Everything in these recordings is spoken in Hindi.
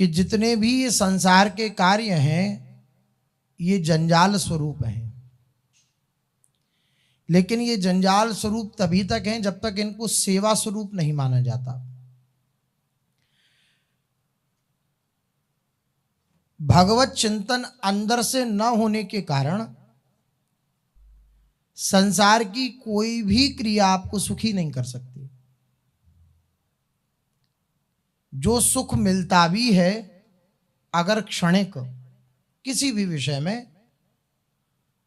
कि जितने भी ये संसार के कार्य हैं ये जंजाल स्वरूप हैं, लेकिन ये जंजाल स्वरूप तभी तक हैं जब तक इनको सेवा स्वरूप नहीं माना जाता। भगवत चिंतन अंदर से न होने के कारण संसार की कोई भी क्रिया आपको सुखी नहीं कर सकती। जो सुख मिलता भी है अगर क्षणिक किसी भी विषय में,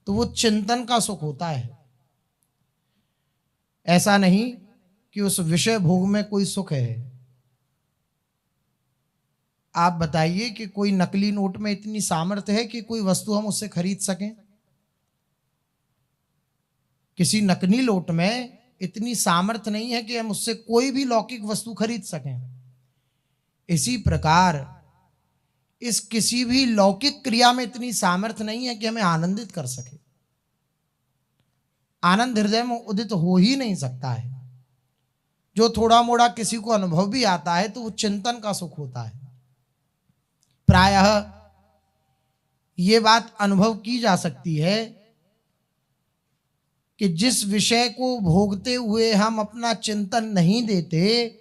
तो वो चिंतन का सुख होता है। ऐसा नहीं कि उस विषय भोग में कोई सुख है। आप बताइए कि कोई नकली नोट में इतनी सामर्थ्य है कि कोई वस्तु हम उससे खरीद सकें? किसी नकली नोट में इतनी सामर्थ्य नहीं है कि हम उससे कोई भी लौकिक वस्तु खरीद सकें। इसी प्रकार इस किसी भी लौकिक क्रिया में इतनी सामर्थ्य नहीं है कि हमें आनंदित कर सके। आनंद हृदय में उदित हो ही नहीं सकता है। जो थोड़ा मोड़ा किसी को अनुभव भी आता है तो वो चिंतन का सुख होता है। प्रायः ये बात अनुभव की जा सकती है कि जिस विषय को भोगते हुए हम अपना चिंतन नहीं देते,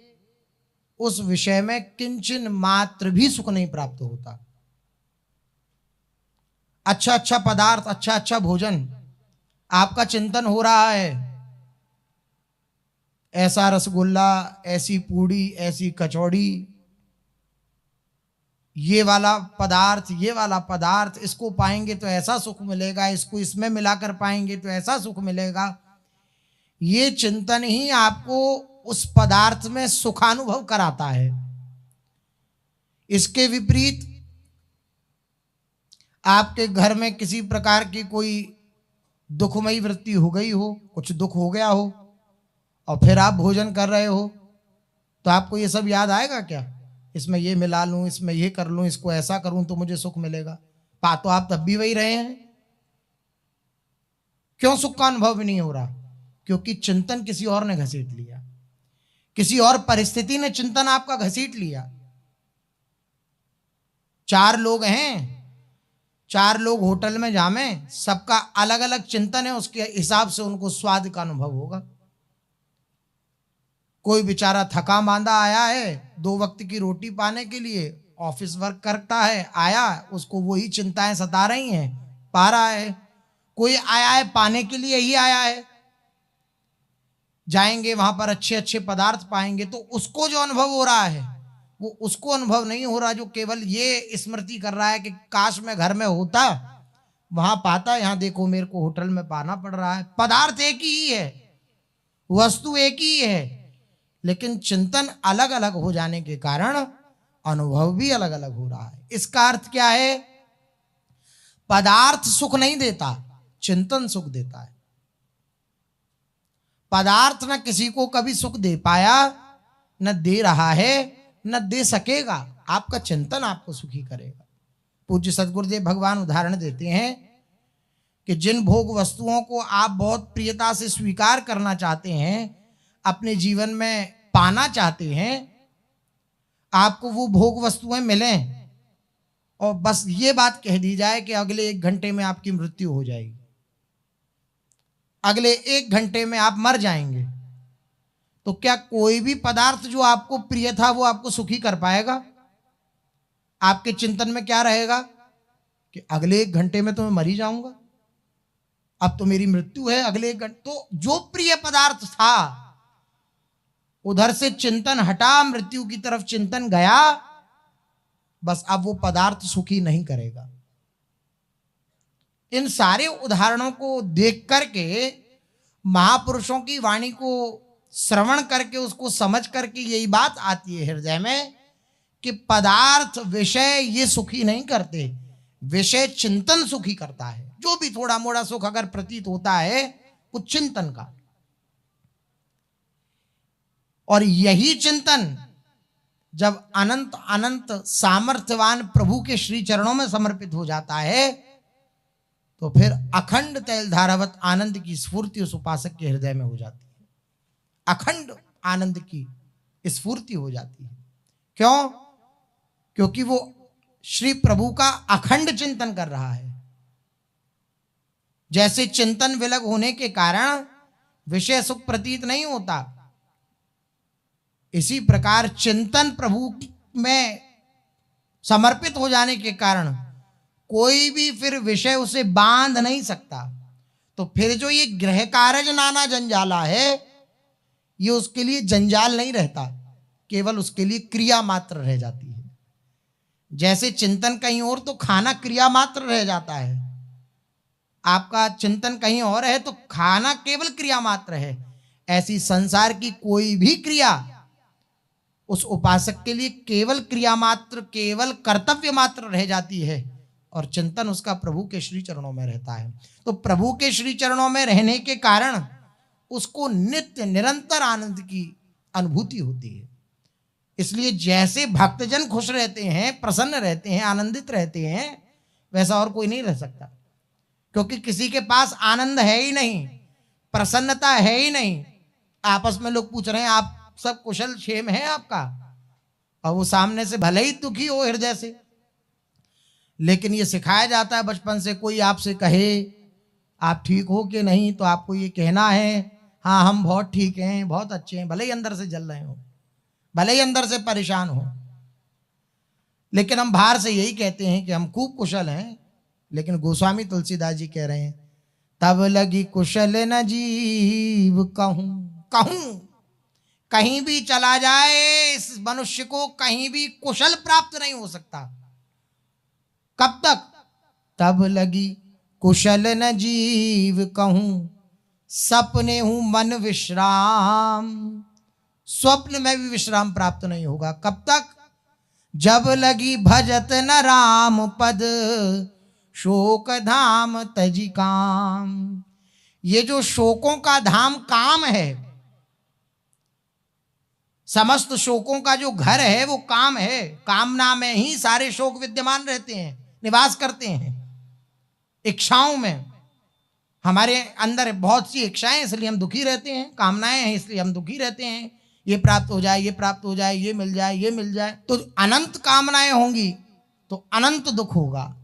उस विषय में किंचन मात्र भी सुख नहीं प्राप्त होता। अच्छा अच्छा पदार्थ, अच्छा अच्छा भोजन आपका चिंतन हो रहा है, ऐसा रसगुल्ला, ऐसी पूड़ी, ऐसी कचौड़ी, ये वाला पदार्थ, ये वाला पदार्थ, इसको पाएंगे तो ऐसा सुख मिलेगा, इसको इसमें मिलाकर पाएंगे तो ऐसा सुख मिलेगा। ये चिंतन ही आपको उस पदार्थ में सुखानुभव कराता है। इसके विपरीत आपके घर में किसी प्रकार की कोई दुखमयी वृत्ति हो गई हो, कुछ दुख हो गया हो, और फिर आप भोजन कर रहे हो, तो आपको ये सब याद आएगा क्या? इसमें ये मिला लूं, इसमें ये कर लूं, इसको ऐसा करूं तो मुझे सुख मिलेगा। पा तो आप तब भी वही रहे हैं। क्यों सुख का अनुभव भी नहीं हो रहा? क्योंकि चिंतन किसी और ने घसीट लिया, किसी और परिस्थिति ने चिंतन आपका घसीट लिया। 4 लोग हैं, 4 लोग होटल में जामे, सबका अलग अलग चिंतन है, उसके हिसाब से उनको स्वाद का अनुभव होगा। कोई बेचारा थका मांदा आया है 2 वक्त की रोटी पाने के लिए, ऑफिस वर्क करता है, आया, उसको वही चिंताएं सता रही हैं, पा रहा है। कोई आया है पाने के लिए ही आया है, जाएंगे वहां पर अच्छे अच्छे पदार्थ पाएंगे, तो उसको जो अनुभव हो रहा है वो उसको अनुभव नहीं हो रहा, जो केवल ये स्मृति कर रहा है कि काश मैं घर में होता, वहां पाता, यहां देखो मेरे को होटल में पाना पड़ रहा है। पदार्थ एक ही है, वस्तु एक ही है, लेकिन चिंतन अलग अलग हो जाने के कारण अनुभव भी अलग अलग हो रहा है। इसका अर्थ क्या है? पदार्थ सुख नहीं देता, चिंतन सुख देता है। पदार्थ न किसी को कभी सुख दे पाया, न दे रहा है, न दे सकेगा। आपका चिंतन आपको सुखी करेगा। पूज्य सद्गुरुदेव भगवान उदाहरण देते हैं कि जिन भोग वस्तुओं को आप बहुत प्रियता से स्वीकार करना चाहते हैं, अपने जीवन में पाना चाहते हैं, आपको वो भोग वस्तुएं मिलें और बस ये बात कह दी जाए कि अगले 1 घंटे में आपकी मृत्यु हो जाएगी, अगले 1 घंटे में आप मर जाएंगे, तो क्या कोई भी पदार्थ जो आपको प्रिय था वो आपको सुखी कर पाएगा? आपके चिंतन में क्या रहेगा कि अगले 1 घंटे में तो मैं मर ही जाऊंगा, अब तो मेरी मृत्यु है, अगले 1 घंटे। तो जो प्रिय पदार्थ था उधर से चिंतन हटा, मृत्यु की तरफ चिंतन गया, बस अब वो पदार्थ सुखी नहीं करेगा। इन सारे उदाहरणों को देख करके, महापुरुषों की वाणी को श्रवण करके, उसको समझ करके यही बात आती है हृदय में कि पदार्थ विषय ये सुखी नहीं करते, विषय चिंतन सुखी करता है। जो भी थोड़ा मोड़ा सुख अगर प्रतीत होता है वो चिंतन का, और यही चिंतन जब अनंत अनंत सामर्थ्यवान प्रभु के श्री चरणों में समर्पित हो जाता है, तो फिर अखंड तैल धारावत आनंद की स्फूर्ति उस उपासक के हृदय में हो जाती है। अखंड आनंद की स्फूर्ति हो जाती है। क्यों? क्योंकि वो श्री प्रभु का अखंड चिंतन कर रहा है। जैसे चिंतन विलग होने के कारण विषय सुख प्रतीत नहीं होता, इसी प्रकार चिंतन प्रभु में समर्पित हो जाने के कारण कोई भी फिर विषय उसे बांध नहीं सकता। तो फिर जो ये गृह कारज नाना जंजाला है, ये उसके लिए जंजाल नहीं रहता, केवल उसके लिए क्रिया मात्र रह जाती है। जैसे चिंतन कहीं और तो खाना क्रिया मात्र रह जाता है, आपका चिंतन कहीं और है तो खाना केवल क्रिया मात्र है। ऐसी संसार की कोई भी क्रिया उस उपासक के लिए केवल क्रिया मात्र, केवल कर्तव्य मात्र रह जाती है, और चिंतन उसका प्रभु के श्री चरणों में रहता है। तो प्रभु के श्री चरणों में रहने के कारण उसको नित्य निरंतर आनंद की अनुभूति होती है। इसलिए जैसे भक्तजन खुश रहते हैं, प्रसन्न रहते हैं, आनंदित रहते हैं, वैसा और कोई नहीं रह सकता। क्योंकि किसी के पास आनंद है ही नहीं, प्रसन्नता है ही नहीं। आपस में लोग पूछ रहे हैं आप सब कुशल क्षेम है आपका, और वो सामने से भले ही दुखी हो हृदय से, लेकिन ये सिखाया जाता है बचपन से, कोई आपसे कहे आप ठीक हो कि नहीं, तो आपको ये कहना है हाँ हम बहुत ठीक हैं, बहुत अच्छे हैं, भले ही अंदर से जल रहे हो, भले ही अंदर से परेशान हो। लेकिन हम बाहर से यही कहते हैं कि हम खूब कुशल हैं। लेकिन गोस्वामी तुलसीदास जी कह रहे हैं, तब लगी कुशल न जीव कहूं कहूं। कहीं भी चला जाए इस मनुष्य को कहीं भी कुशल प्राप्त नहीं हो सकता। कब तक? तब लगी कुशल न जीव कहूं, सपने हूं मन विश्राम। स्वप्न में भी विश्राम प्राप्त नहीं होगा। कब तक? जब लगी भजत न राम पद, शोक धाम तजी काम। ये जो शोकों का धाम काम है, समस्त शोकों का जो घर है वो काम है। कामना में ही सारे शोक विद्यमान रहते हैं, निवास करते हैं। इच्छाओं में, हमारे अंदर बहुत सी इच्छाएं इसलिए हम दुखी रहते हैं, कामनाएं हैं इसलिए हम दुखी रहते हैं। ये प्राप्त हो जाए, ये प्राप्त हो जाए, ये मिल जाए, ये मिल जाए। तो अनंत कामनाएं होंगी तो अनंत दुख होगा।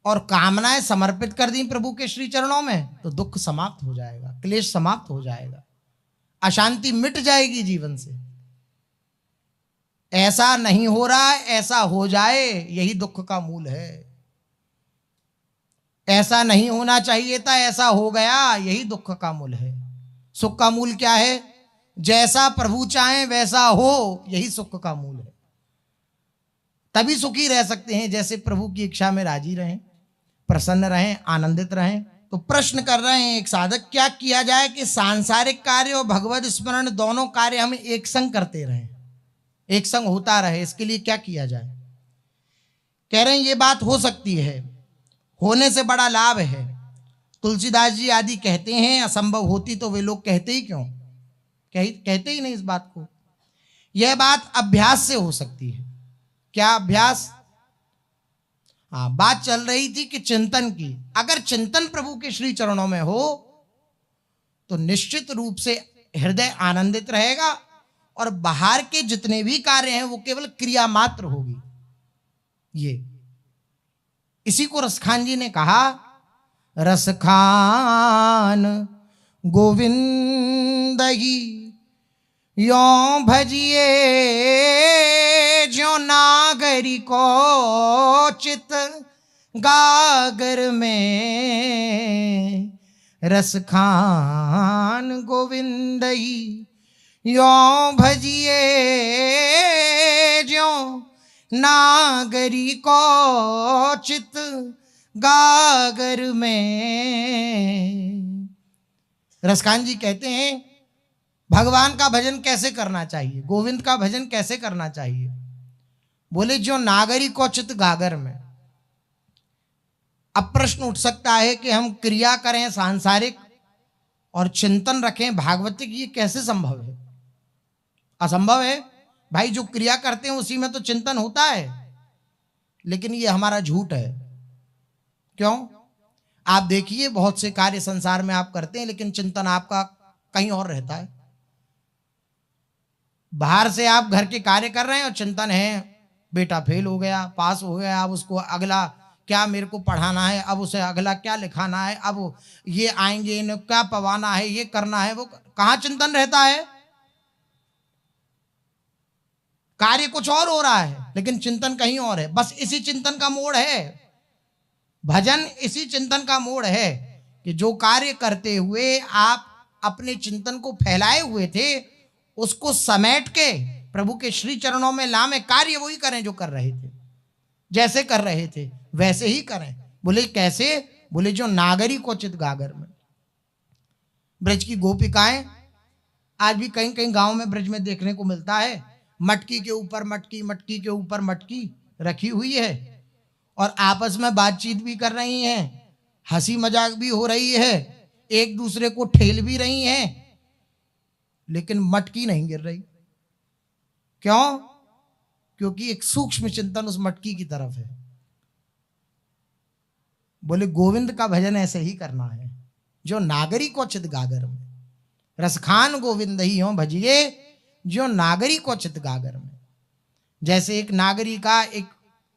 और कामनाएं समर्पित कर दी प्रभु के श्री चरणों में तो दुख समाप्त हो जाएगा, क्लेश समाप्त हो जाएगा, अशांति मिट जाएगी जीवन से। ऐसा नहीं हो रहा, ऐसा हो जाए, यही दुख का मूल है। ऐसा नहीं होना चाहिए था, ऐसा हो गया, यही दुख का मूल है। सुख का मूल क्या है? जैसा प्रभु चाहे वैसा हो, यही सुख का मूल है। तभी सुखी रह सकते हैं जैसे प्रभु की इच्छा में राजी रहें, प्रसन्न रहें, आनंदित रहें। तो प्रश्न कर रहे हैं एक साधक, क्या किया जाए कि सांसारिक कार्य और भगवत स्मरण दोनों कार्य हम एक संग करते रहें, एक संग होता रहे, इसके लिए क्या किया जाए? कह रहे हैं ये बात हो सकती है, होने से बड़ा लाभ है। तुलसीदास जी आदि कहते हैं असंभव होती तो वे लोग कहते ही क्यों, कहते ही नहीं इस बात को। यह बात अभ्यास से हो सकती है। क्या अभ्यास? हाँ, बात चल रही थी कि चिंतन की। अगर चिंतन प्रभु के श्री चरणों में हो तो निश्चित रूप से हृदय आनंदित रहेगा और बाहर के जितने भी कार्य हैं वो केवल क्रिया मात्र होगी। ये इसी को रसखान जी ने कहा, रसखान गोविंद ही यों भजिए ज्यों नागरी को चित गागर में। रसखान गोविंद ही यों भजिए ज्यों नागरी को चित गागर में। रसखान जी कहते हैं भगवान का भजन कैसे करना चाहिए, गोविंद का भजन कैसे करना चाहिए? बोले जो नागरी को चित गागर में। अब प्रश्न उठ सकता है कि हम क्रिया करें सांसारिक और चिंतन रखें भागवतिक, ये कैसे संभव है? असंभव है भाई। जो क्रिया करते हैं उसी में तो चिंतन होता है, लेकिन ये हमारा झूठ है। क्यों? आप देखिए बहुत से कार्य संसार में आप करते हैं लेकिन चिंतन आपका कहीं और रहता है। बाहर से आप घर के कार्य कर रहे हैं और चिंतन है बेटा फेल हो गया, पास हो गया, अब उसको अगला क्या मेरे को पढ़ाना है, अब उसे अगला क्या लिखाना है, अब ये आएंगे इन्हें क्या पवाना है, ये करना है, वो कहाँ चिंतन रहता है। कार्य कुछ और हो रहा है लेकिन चिंतन कहीं और है। बस इसी चिंतन का मोड़ है भजन, इसी चिंतन का मोड़ है कि जो कार्य करते हुए आप अपने चिंतन को फैलाए हुए थे उसको समेट के प्रभु के श्री चरणों में लामे, कार्य वही करें जो कर रहे थे, जैसे कर रहे थे वैसे ही करें। बोले कैसे? बोले जो नागरी को चित गागर में। ब्रज की गोपिकाएं आज भी कहीं कहीं गांव में ब्रज में देखने को मिलता है, मटकी के ऊपर मटकी, मटकी के ऊपर मटकी रखी हुई है और आपस में बातचीत भी कर रही हैं, हंसी मजाक भी हो रही है, एक दूसरे को ठेल भी रही हैं, लेकिन मटकी नहीं गिर रही। क्यों? क्योंकि एक सूक्ष्म चिंतन उस मटकी की तरफ है। बोले गोविंद का भजन ऐसे ही करना है, जो नागरी को चित गागर में। रसखान गोविंद ही हो भजिए, जो नागरी को चित गागर में। जैसे एक नागरी का, एक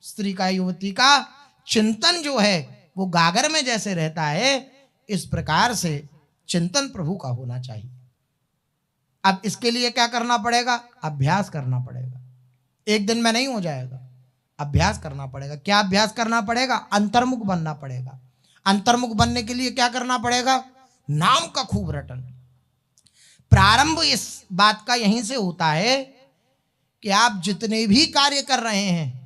स्त्री का, युवती का चिंतन जो है वो गागर में जैसे रहता है, इस प्रकार से चिंतन प्रभु का होना चाहिए। अब इसके लिए क्या करना पड़ेगा? अभ्यास करना पड़ेगा। एक दिन में नहीं हो जाएगा, अभ्यास करना पड़ेगा। क्या अभ्यास करना पड़ेगा? अंतर्मुख बनना पड़ेगा। अंतर्मुख बनने के लिए क्या करना पड़ेगा? नाम का खूब रटन। प्रारंभ इस बात का यहीं से होता है कि आप जितने भी कार्य कर रहे हैं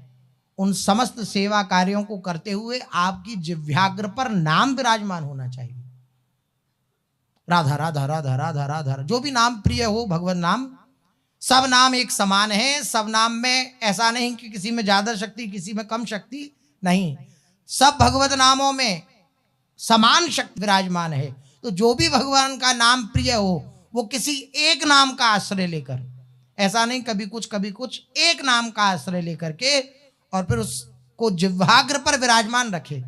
उन समस्त सेवा कार्यों को करते हुए आपकी जिह्वाग्र पर नाम विराजमान होना चाहिए। राधा राधा राधा राधा राधा, जो भी नाम प्रिय हो, भगवान नाम, सब नाम एक समान है। सब नाम में ऐसा नहीं कि किसी में ज्यादा शक्ति किसी में कम शक्ति, नहीं, सब भगवत नामों में समान शक्ति विराजमान है। तो जो भी भगवान का नाम प्रिय हो वो किसी एक नाम का आश्रय लेकर, ऐसा नहीं कभी कुछ, एक नाम का आश्रय लेकर के और फिर उसको जिह्वाग्र पर विराजमान रखे।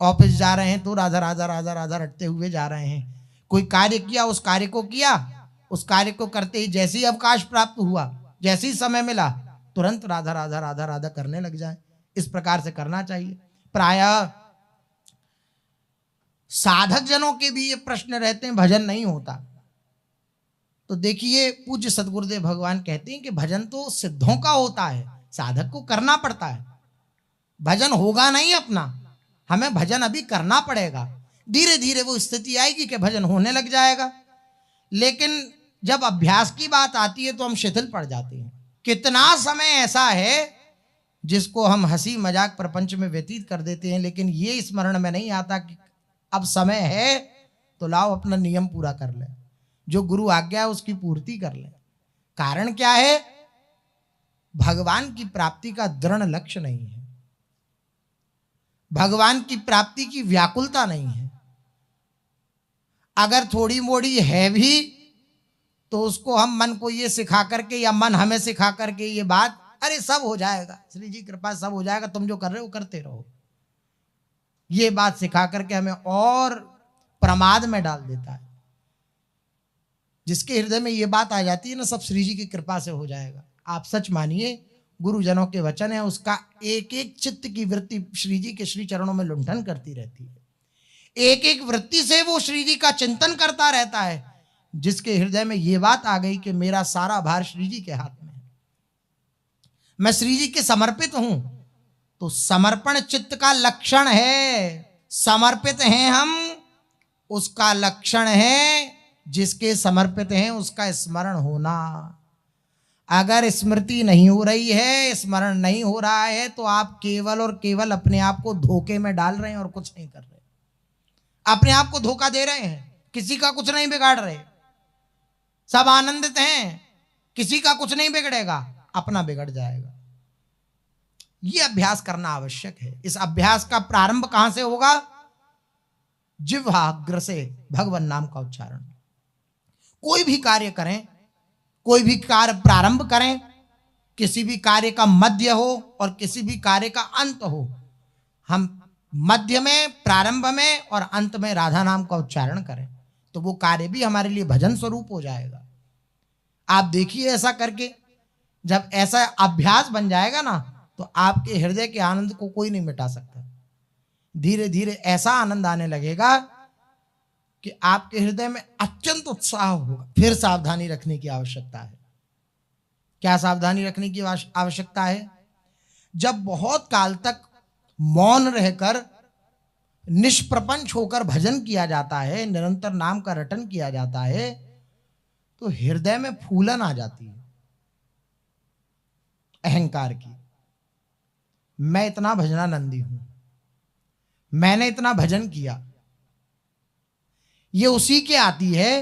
ऑफिस जा रहे हैं तो राधा राधा राधा राधा रटते हुए जा रहे हैं, कोई कार्य किया, उस कार्य को किया, उस कार्य को करते ही जैसे ही अवकाश प्राप्त हुआ, जैसे ही समय मिला, तुरंत राधा राधा राधा राधा करने लग जाए। इस प्रकार से करना चाहिए। प्रायः साधक जनों के भी ये प्रश्न रहते हैं, भजन नहीं होता। तो देखिए पूज्य सदगुरुदेव भगवान कहते हैं कि भजन तो सिद्धों का होता है, साधक को करना पड़ता है। भजन होगा नहीं अपना, हमें भजन अभी करना पड़ेगा। धीरे धीरे वो स्थिति आएगी कि भजन होने लग जाएगा। लेकिन जब अभ्यास की बात आती है तो हम शिथिल पड़ जाते हैं। कितना समय ऐसा है जिसको हम हंसी मजाक प्रपंच में व्यतीत कर देते हैं, लेकिन ये स्मरण में नहीं आता कि अब समय है तो लाओ अपना नियम पूरा कर ले, जो गुरु आज्ञा है उसकी पूर्ति कर ले। कारण क्या है? भगवान की प्राप्ति का दृढ़ लक्ष्य नहीं है, भगवान की प्राप्ति की व्याकुलता नहीं है। अगर थोड़ी मोड़ी है भी तो उसको हम मन को ये सिखा करके या मन हमें सिखा करके ये बात, अरे सब हो जाएगा, श्री जी कृपा सब हो जाएगा, तुम जो कर रहे हो करते रहो, ये बात सिखा करके हमें और प्रमाद में डाल देता है। जिसके हृदय में ये बात आ जाती है ना, सब श्री जी की कृपा से हो जाएगा। आप सच मानिए, गुरुजनों के वचन है, उसका एक एक चित्त की वृत्ति श्री जी के श्री चरणों में लुंठन करती रहती है। एक एक वृत्ति से वो श्री जी का चिंतन करता रहता है। जिसके हृदय में ये बात आ गई कि मेरा सारा भार श्री जी के हाथ में है, मैं श्री जी के समर्पित हूं, तो समर्पण चित्त का लक्षण है। समर्पित हैं हम, उसका लक्षण है जिसके समर्पित हैं उसका स्मरण होना। अगर स्मृति नहीं हो रही है, स्मरण नहीं हो रहा है, तो आप केवल और केवल अपने आप को धोखे में डाल रहे हैं और कुछ नहीं कर रहे। अपने आप को धोखा दे रहे हैं, किसी का कुछ नहीं बिगाड़ रहे, सब आनंदित हैं, किसी का कुछ नहीं बिगड़ेगा, अपना बिगड़ जाएगा। यह अभ्यास करना आवश्यक है। इस अभ्यास का प्रारंभ कहां से होगा? जिह्वाग्र से भगवान नाम का उच्चारण। कोई भी कार्य करें, कोई भी कार्य प्रारंभ करें, किसी भी कार्य का मध्य हो और किसी भी कार्य का अंत हो, हम मध्य में, प्रारंभ में और अंत में राधा नाम का उच्चारण करें तो वो कार्य भी हमारे लिए भजन स्वरूप हो जाएगा। आप देखिए ऐसा करके, जब ऐसा अभ्यास बन जाएगा ना, तो आपके हृदय के आनंद को कोई नहीं मिटा सकता। धीरे धीरे ऐसा आनंद आने लगेगा कि आपके हृदय में अत्यंत उत्साह होगा। फिर सावधानी रखने की आवश्यकता है। क्या सावधानी रखने की आवश्यकता है? जब बहुत काल तक मौन रहकर निष्प्रपंच होकर भजन किया जाता है, निरंतर नाम का रटन किया जाता है, तो हृदय में फूलन आ जाती है अहंकार की। मैं इतना भजनानंदी हूं, मैंने इतना भजन किया। ये उसी के आती है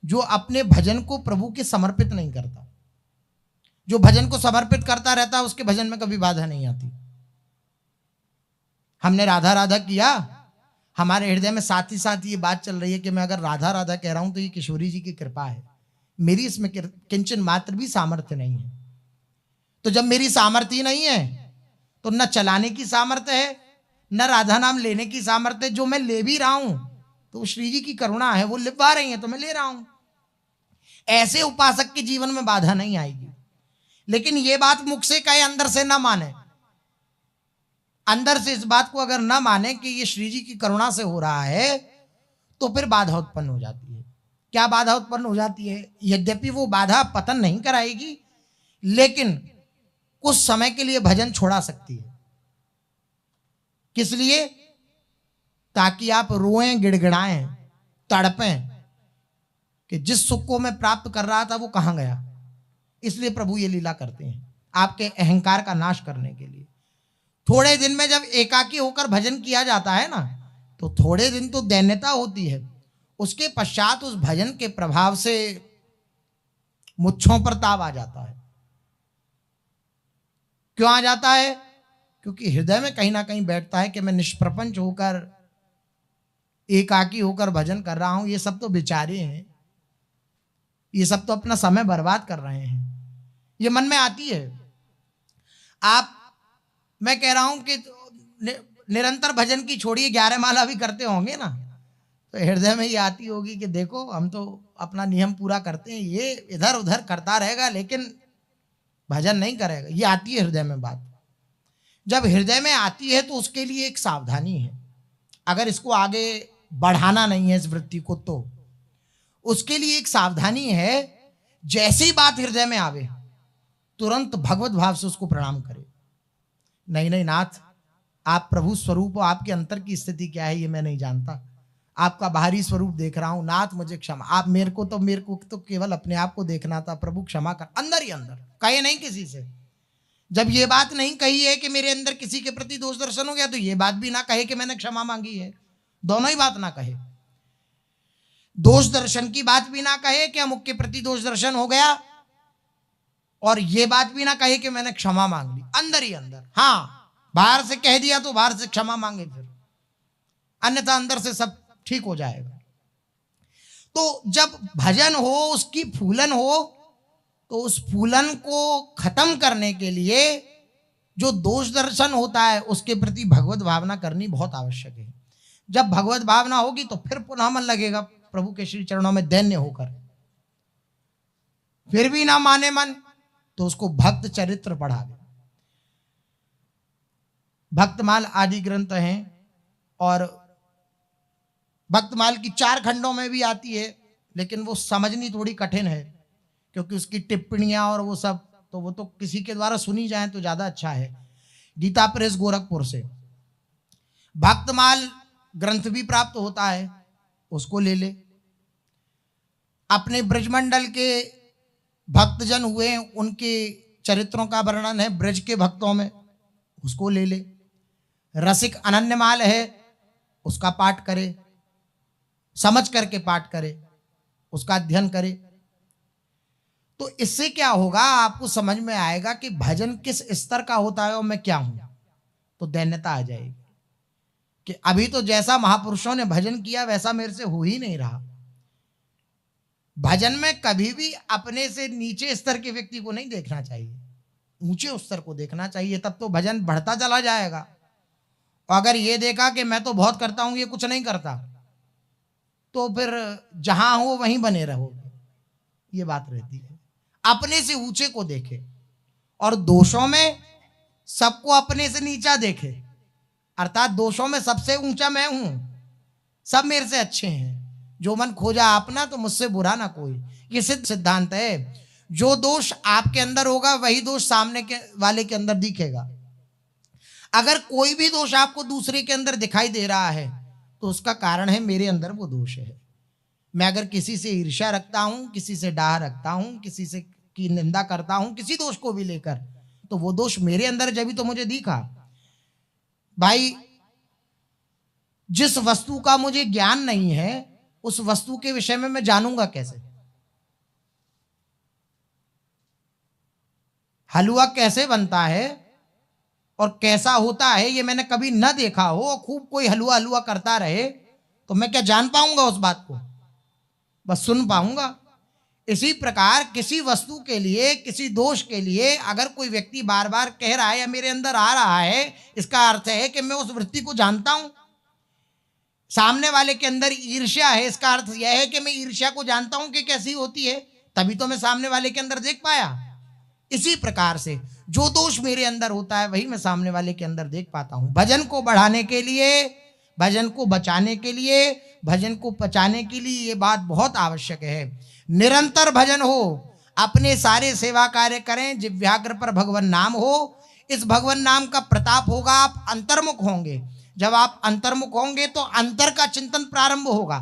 जो अपने भजन को प्रभु के समर्पित नहीं करता। जो भजन को समर्पित करता रहता है उसके भजन में कभी बाधा नहीं आती। हमने राधा राधा किया, हमारे हृदय में साथ ही साथ ये बात चल रही है कि मैं अगर राधा राधा कह रहा हूं तो ये किशोरी जी की कृपा है, मेरी इसमें किंचन मात्र भी सामर्थ्य नहीं है। तो जब मेरी सामर्थ्य ही नहीं है तो न चलाने की सामर्थ्य है, न राधा नाम लेने की सामर्थ्य है। जो मैं ले भी रहा हूं तो श्री जी की करुणा है, वो लिपवा रही है तो मैं ले रहा हूं। ऐसे उपासक के जीवन में बाधा नहीं आएगी। लेकिन ये बात मुख से कहे, अंदर से ना माने। अंदर से इस बात को अगर ना माने कि ये श्री जी की करुणा से हो रहा है, तो फिर बाधा उत्पन्न हो जाती है। क्या बाधा उत्पन्न हो जाती है? यद्यपि वो बाधा पतन नहीं कराएगी, लेकिन कुछ समय के लिए भजन छोड़ा सकती है। किस लिए? ताकि आप रोएं, गिड़गिड़ाएं, तड़पें कि जिस सुख को मैं प्राप्त कर रहा था वो कहां गया। इसलिए प्रभु ये लीला करते हैं आपके अहंकार का नाश करने के लिए। थोड़े दिन में जब एकाकी होकर भजन किया जाता है ना, तो थोड़े दिन तो दैन्यता होती है, उसके पश्चात उस भजन के प्रभाव से मुच्छों पर ताव आ जाता है। क्यों आ जाता है? क्योंकि हृदय में कहीं ना कहीं बैठता है कि मैं निष्प्रपंच होकर, एकाकी होकर भजन कर रहा हूं। ये सब तो बेचारे हैं, ये सब तो अपना समय बर्बाद कर रहे हैं। ये मन में आती है। मैं कह रहा हूं कि निरंतर भजन की छोड़िए, 11 माला भी करते होंगे ना, तो हृदय में ये आती होगी कि देखो हम तो अपना नियम पूरा करते हैं, ये इधर उधर करता रहेगा लेकिन भजन नहीं करेगा। ये आती है हृदय में बात। जब हृदय में आती है तो उसके लिए एक सावधानी है। अगर इसको आगे बढ़ाना नहीं है इस वृत्ति को, तो उसके लिए एक सावधानी है। जैसी बात हृदय में आवे तुरंत भगवत भाव से उसको प्रणाम करे। नहीं नहीं नाथ, आप प्रभु स्वरूप हो, आपके अंतर की स्थिति क्या है ये मैं नहीं जानता, आपका बाहरी स्वरूप देख रहा हूं, नाथ मुझे क्षमा। आप मेरे को तो केवल अपने आप को देखना था, प्रभु क्षमा कर। अंदर ही अंदर कहे, नहीं किसी से। जब ये बात नहीं कही है कि मेरे अंदर किसी के प्रति दोष दर्शन हो गया, तो ये बात भी ना कहे कि मैंने क्षमा मांगी है। दोनों ही बात ना कहे। दोष दर्शन की बात भी ना कहे कि अमुक के प्रति दोष दर्शन हो गया, और ये बात भी ना कहे कि मैंने क्षमा मांग ली। अंदर ही अंदर। हाँ, बाहर से कह दिया तो बाहर से क्षमा मांगे फिर, अन्यथा अंदर से सब ठीक हो जाएगा। तो जब भजन हो, उसकी फूलन हो, तो उस फूलन को खत्म करने के लिए जो दोष दर्शन होता है उसके प्रति भगवत भावना करनी बहुत आवश्यक है। जब भगवत भावना होगी तो फिर पुनः मन लगेगा प्रभु के श्री चरणों में दैन्य होकर। फिर भी ना माने मन, तो उसको भक्त चरित्र पढ़ा दे। भक्तमाल आदि ग्रंथ हैं, और भक्तमाल की 4 खंडों में भी आती है, लेकिन वो समझनी थोड़ी कठिन है, क्योंकि उसकी टिप्पणियां और वो सब, तो वो तो किसी के द्वारा सुनी जाए तो ज्यादा अच्छा है। गीता प्रेस गोरखपुर से भक्तमाल ग्रंथ भी प्राप्त होता है, उसको ले ले। अपने ब्रजमंडल के भक्तजन हुए, उनके चरित्रों का वर्णन है ब्रज के भक्तों में, उसको ले ले। रसिक अनन्यमाल है, उसका पाठ करे, समझ करके पाठ करे, उसका अध्ययन करे। तो इससे क्या होगा, आपको समझ में आएगा कि भजन किस स्तर का होता है और मैं क्या हूं। तो दैन्यता आ जाएगी कि अभी तो जैसा महापुरुषों ने भजन किया वैसा मेरे से हो ही नहीं रहा। भजन में कभी भी अपने से नीचे स्तर के व्यक्ति को नहीं देखना चाहिए, ऊंचे स्तर को देखना चाहिए, तब तो भजन बढ़ता चला जाएगा। और अगर ये देखा कि मैं तो बहुत करता हूं, ये कुछ नहीं करता, तो फिर जहां हो वहीं बने रहोगे, ये बात रहती है। अपने से ऊंचे को देखे और दोषों में सबको अपने से नीचा देखे। अर्थात दोषों में सबसे ऊंचा मैं हूं, सब मेरे से अच्छे हैं। जो मन खोजा आपना तो मुझसे बुरा ना कोई, ये सिद्ध सिद्धांत है। जो दोष आपके अंदर होगा वही दोष सामने के वाले के अंदर दिखेगा। अगर कोई भी दोष आपको दूसरे के अंदर दिखाई दे रहा है तो उसका कारण है मेरे अंदर वो दोष है। मैं अगर किसी से ईर्ष्या रखता हूं, किसी से डाह रखता हूं, किसी से की निंदा करता हूं, किसी दोष को भी लेकर, तो वो दोष मेरे अंदर जब भी तो मुझे दिखा। भाई, जिस वस्तु का मुझे ज्ञान नहीं है उस वस्तु के विषय में मैं जानूंगा कैसे? हलवा कैसे बनता है और कैसा होता है ये मैंने कभी न देखा हो, खूब कोई हलवा हलवा करता रहे तो मैं क्या जान पाऊंगा उस बात को? बस सुन पाऊंगा। इसी प्रकार किसी वस्तु के लिए, किसी दोष के लिए अगर कोई व्यक्ति बार बार कह रहा है या मेरे अंदर आ रहा है, इसका अर्थ है कि मैं उस वृत्ति को जानता हूं। सामने वाले के अंदर ईर्ष्या है, इसका अर्थ यह है कि मैं ईर्ष्या को जानता हूं कि कैसी होती है, तभी तो मैं सामने वाले के अंदर देख पाया। इसी प्रकार से जो दोष मेरे अंदर होता है वही मैं सामने वाले के अंदर देख पाता हूं। भजन को बढ़ाने के लिए, भजन को बचाने के लिए, भजन को पचाने के लिए ये बात बहुत आवश्यक है। निरंतर भजन हो, अपने सारे सेवा कार्य करें, जिह्वाग्र पर भगवान नाम हो। इस भगवान नाम का प्रताप होगा, आप अंतर्मुख होंगे। जब आप अंतर्मुख होंगे तो अंतर का चिंतन प्रारंभ होगा।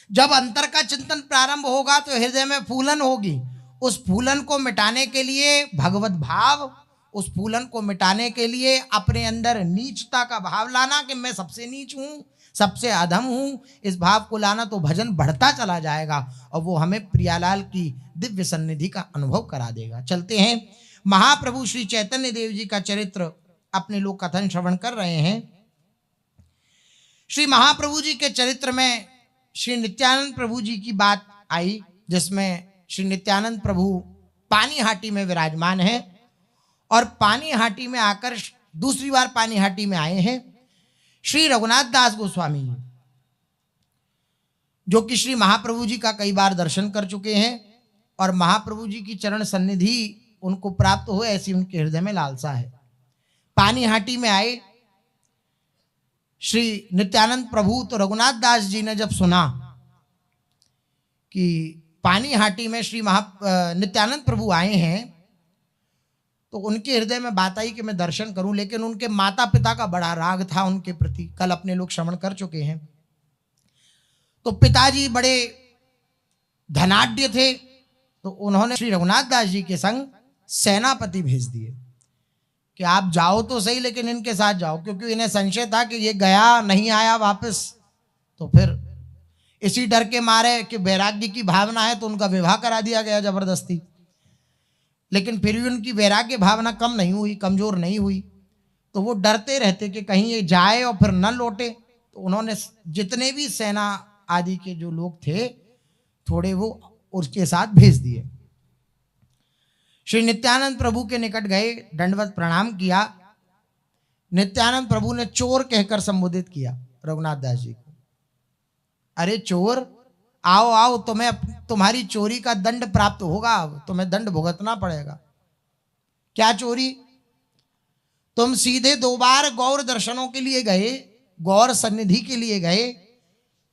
जब अंतर का चिंतन प्रारंभ होगा तो हृदय में फूलन होगी। उस फूलन को मिटाने के लिए भगवत भाव, उस फूलन को मिटाने के लिए अपने अंदर नीचता का भाव लाना कि मैं सबसे नीच हूं, सबसे अधम हूं, इस भाव को लाना, तो भजन बढ़ता चला जाएगा और वो हमें प्रियालाल की दिव्य सन्निधि का अनुभव करा देगा। चलते हैं, महाप्रभु श्री चैतन्य देव जी का चरित्र अपने लोग कथन श्रवण कर रहे हैं। श्री महाप्रभु जी के चरित्र में श्री नित्यानंद प्रभु जी की बात आई, जिसमें श्री नित्यानंद प्रभु पानीहाटी में विराजमान है और पानीहाटी में आकर दूसरी बार पानीहाटी में आए हैं श्री रघुनाथ दास गोस्वामी जी, जो कि श्री महाप्रभु जी का कई बार दर्शन कर चुके हैं और महाप्रभु जी की चरण सन्निधि उनको प्राप्त हो ऐसी उनके हृदय में लालसा है। पानीहाटी में आए श्री नित्यानंद प्रभु, तो रघुनाथ दास जी ने जब सुना कि पानीहाटी में श्री नित्यानंद प्रभु आए हैं तो उनके हृदय में बात आई कि मैं दर्शन करूं, लेकिन उनके माता पिता का बड़ा राग था उनके प्रति, कल अपने लोग श्रवण कर चुके हैं। तो पिताजी बड़े धनाढ्य थे, तो उन्होंने श्री रघुनाथ दास जी के संग सेनापति भेज दिए कि आप जाओ तो सही लेकिन इनके साथ जाओ, क्योंकि इन्हें संशय था कि ये गया नहीं आया वापस, तो फिर इसी डर के मारे कि वैराग्य की भावना है तो उनका विवाह करा दिया गया जबरदस्ती। लेकिन फिर भी उनकी वैराग्य भावना कम नहीं हुई, कमजोर नहीं हुई, तो वो डरते रहते कि कहीं ये जाए और फिर न लौटे। तो उन्होंने जितने भी सेना आदि के जो लोग थे थोड़े वो उसके साथ भेज दिए। श्री नित्यानंद प्रभु के निकट गए, दंडवत प्रणाम किया। नित्यानंद प्रभु ने चोर कहकर संबोधित किया रघुनाथ दास जी को। अरे चोर, आओ आओ, तुम्हारी चोरी का दंड प्राप्त होगा, तुम्हें दंड भुगतना पड़ेगा। क्या चोरी? तुम सीधे 2 बार गौर दर्शनों के लिए गए, गौर सन्निधि के लिए गए,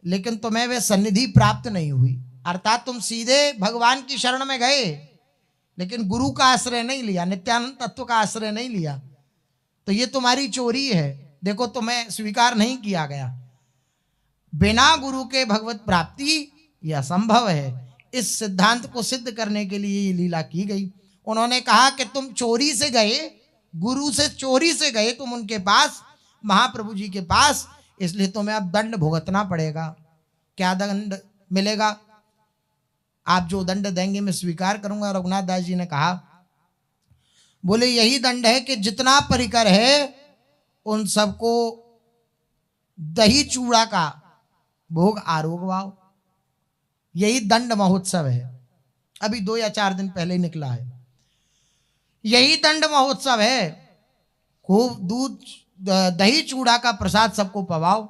लेकिन तुम्हें वे सन्निधि प्राप्त नहीं हुई। अर्थात तुम सीधे भगवान की शरण में गए लेकिन गुरु का आश्रय नहीं लिया, नित्यानंद तत्व का आश्रय नहीं लिया, तो ये तुम्हारी चोरी है। देखो, तुम्हें स्वीकार नहीं किया गया। बिना गुरु के भगवत प्राप्ति यह असंभव है। इस सिद्धांत को सिद्ध करने के लिए ये लीला की गई। उन्होंने कहा कि तुम चोरी से गए, गुरु से चोरी से गए तुम उनके पास, महाप्रभु जी के पास, इसलिए तुम्हें अब दंड भुगतना पड़ेगा। क्या दंड मिलेगा? आप जो दंड देंगे मैं स्वीकार करूंगा। रघुनाथ दास जी ने कहा, बोले यही दंड है कि जितना परिकर है उन सबको दही चूड़ा का भोग आरोगवाओ। यही दंड महोत्सव है, अभी 2 या 4 दिन पहले ही निकला है। यही दंड महोत्सव है। खूब दूध दही चूड़ा का प्रसाद सबको पवाओ।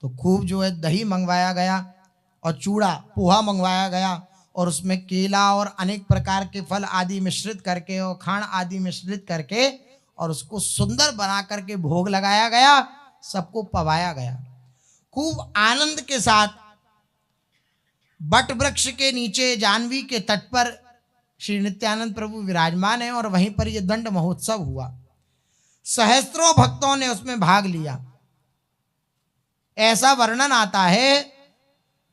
तो खूब जो है दही मंगवाया गया और चूड़ा पोहा मंगवाया गया और उसमें केला और अनेक प्रकार के फल आदि मिश्रित करके और खांड आदि मिश्रित करके और उसको सुंदर बना करके भोग लगाया गया, सबको पवाया गया। खूब आनंद के साथ बट वृक्ष के नीचे जानवी के तट पर श्री नित्यानंद प्रभु विराजमान है और वहीं पर यह दंड महोत्सव हुआ। सहस्त्रों भक्तों ने उसमें भाग लिया। ऐसा वर्णन आता है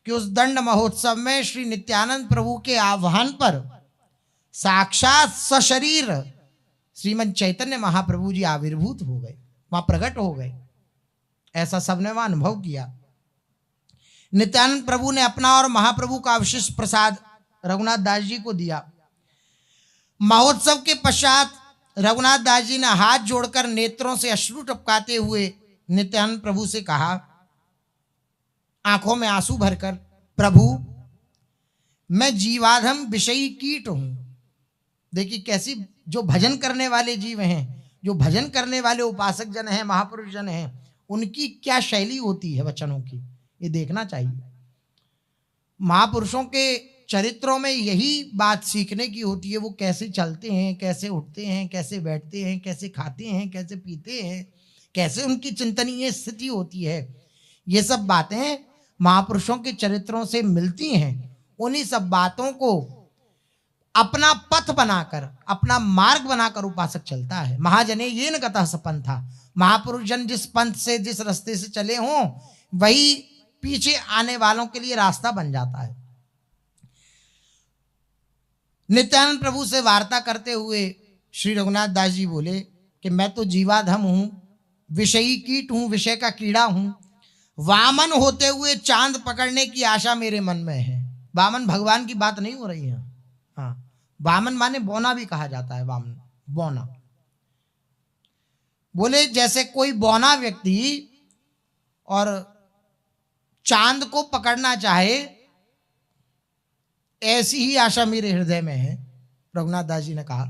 कि उस दंड महोत्सव में श्री नित्यानंद प्रभु के आह्वान पर साक्षात सशरीर श्रीमद चैतन्य महाप्रभु जी आविर्भूत हो गए, वहां प्रकट हो गए। ऐसा सबने वहां अनुभव किया। नित्यानंद प्रभु ने अपना और महाप्रभु का विशिष्ट प्रसाद रघुनाथ दास जी को दिया। महोत्सव के पश्चात रघुनाथ दास जी ने हाथ जोड़कर नेत्रों से अश्रु टपकाते हुए नित्यानंद प्रभु से कहा, आंखों में आंसू भरकर, प्रभु मैं जीवाधम विषयी कीट हूं। देखिए कैसी जो भजन करने वाले जीव हैं, जो भजन करने वाले उपासक जन हैं, महापुरुष जन हैं, उनकी क्या शैली होती है वचनों की, ये देखना चाहिए। महापुरुषों के चरित्रों में यही बात सीखने की होती है। वो कैसे चलते हैं, कैसे उठते हैं, कैसे बैठते हैं, कैसे खाते हैं, कैसे पीते हैं, कैसे उनकी चिंतनीय स्थिति होती है। ये सब बातें महापुरुषों के चरित्रों से मिलती हैं। उन्हीं सब बातों को अपना पथ बनाकर, अपना मार्ग बनाकर उपासक चलता है। महाजने ये न कथा सपन था, महापुरुष जन जिस पंथ से, जिस रास्ते से चले हों, वही पीछे आने वालों के लिए रास्ता बन जाता है। नित्यानंद प्रभु से वार्ता करते हुए श्री रघुनाथ दास जी बोले कि मैं तो जीवाधम हूं, विषयी कीट हूं, विषय का कीड़ा हूं। वामन होते हुए चांद पकड़ने की आशा मेरे मन में है। वामन भगवान की बात नहीं हो रही है। हाँ, वामन माने बौना भी कहा जाता है। वामन बौना, बोले जैसे कोई बौना व्यक्ति और चांद को पकड़ना चाहे, ऐसी ही आशा मेरे हृदय में है। रघुनाथ दास जी ने कहा,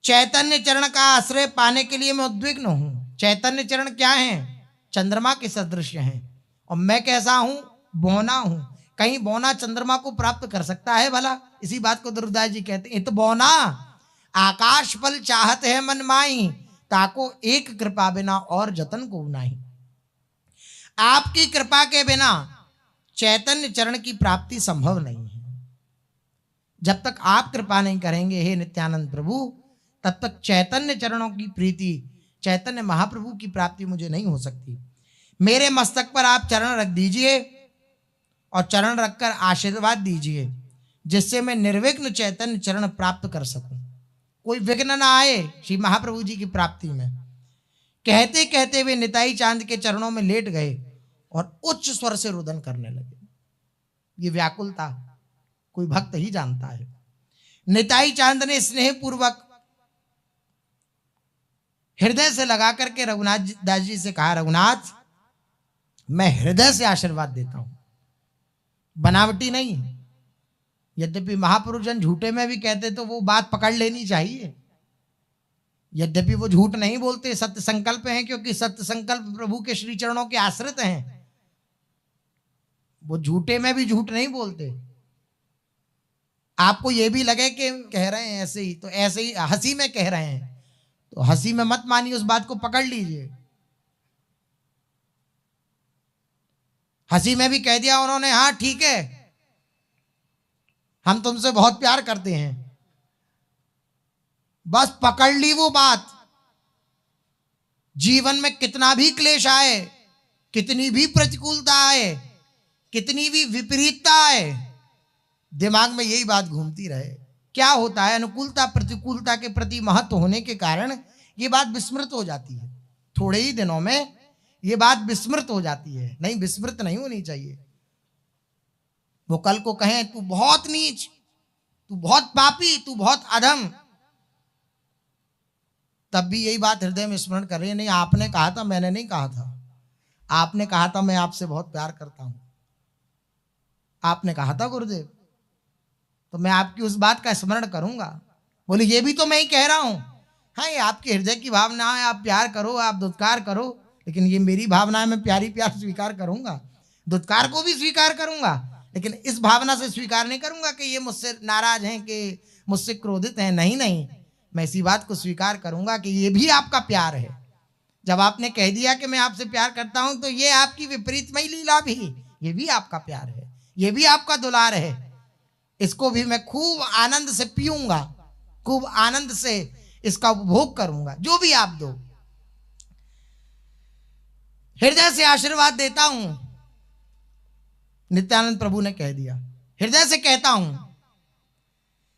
चैतन्य चरण का आश्रय पाने के लिए मैं उद्विग्न हूं। चैतन्य चरण क्या है? चंद्रमा के सदृश हैं। और मैं कैसा हूं? बौना हूं। कहीं बौना चंद्रमा को प्राप्त कर सकता है भला? इसी बात को ध्रुवदास जी कहते हैं, तो बौना आकाश फल चाहत है मन माई, ताको एक कृपा बिना और जतन को नहीं। आपकी कृपा के बिना चैतन्य चरण की प्राप्ति संभव नहीं है। जब तक आप कृपा नहीं करेंगे हे नित्यानंद प्रभु, तब तक चैतन्य चरणों की प्रीति, चैतन्य महाप्रभु की प्राप्ति मुझे नहीं हो सकती। मेरे मस्तक पर आप चरण रख दीजिए और चरण रखकर आशीर्वाद दीजिए, जिससे मैं निर्विघ्न चैतन्य चरण प्राप्त कर सकूं, कोई विघ्न ना आए श्री महाप्रभु जी की प्राप्ति में। कहते कहते वे निताई चांद के चरणों में लेट गए और उच्च स्वर से रुदन करने लगे। ये व्याकुलता कोई भक्त ही जानता है। निताई चांद ने स्नेह पूर्वक हृदय से लगा करके रघुनाथ दास जी से कहा, रघुनाथ मैं हृदय से आशीर्वाद देता हूं, बनावटी नहीं। यद्यपि महापुरुष जन झूठे में भी कहते तो वो बात पकड़ लेनी चाहिए। यद्यपि वो झूठ नहीं बोलते, सत्य संकल्प हैं, क्योंकि सत्य संकल्प प्रभु के श्री चरणों के आश्रित हैं। वो झूठे में भी झूठ नहीं बोलते। आपको ये भी लगे कि कह रहे हैं ऐसे ही, तो ऐसे ही हंसी में कह रहे हैं, तो हंसी में मत मानिए, उस बात को पकड़ लीजिए। हंसी में भी कह दिया उन्होंने, हाँ ठीक है, हम तुमसे बहुत प्यार करते हैं, बस पकड़ ली वो बात। जीवन में कितना भी क्लेश आए, कितनी भी प्रतिकूलता आए, कितनी भी विपरीतता आए, दिमाग में यही बात घूमती रहे। क्या होता है, अनुकूलता प्रतिकूलता के प्रति महत्व होने के कारण ये बात विस्मृत हो जाती है। थोड़े ही दिनों में ये बात विस्मृत हो जाती है। नहीं, विस्मृत नहीं होनी चाहिए। वो कल को कहें तू बहुत नीच, तू बहुत पापी, तू बहुत अधम, तब भी यही बात हृदय में स्मरण कर रही है, नहीं आपने कहा था, मैंने नहीं कहा था। आपने कहा था मैं आपसे बहुत प्यार करता हूं, आपने कहा था गुरुदेव, तो मैं आपकी उस बात का स्मरण करूंगा। बोले ये भी तो मैं ही कह रहा हूं। हाँ, ये आपके हृदय की भावना है, आप प्यार करो, आप दुत्कार करो, लेकिन ये मेरी भावना है, मैं प्यारी प्यार स्वीकार करूंगा, दुत्कार को भी स्वीकार करूंगा, लेकिन इस भावना से स्वीकार नहीं करूंगा कि ये मुझसे नाराज हैं, कि मुझसे क्रोधित हैं। नहीं नहीं, मैं इसी बात को स्वीकार करूंगा कि ये भी आपका प्यार है। जब आपने कह दिया कि मैं आपसे प्यार करता हूं, तो ये आपकी विपरीतमयी लीला भी, ये भी आपका प्यार है, ये भी आपका दुलार है। इसको भी मैं खूब आनंद से पीऊंगा, खूब आनंद से इसका उपभोग करूंगा, जो भी आप दो। हृदय से आशीर्वाद देता हूं, नित्यानंद प्रभु ने कह दिया। हृदय से कहता हूं,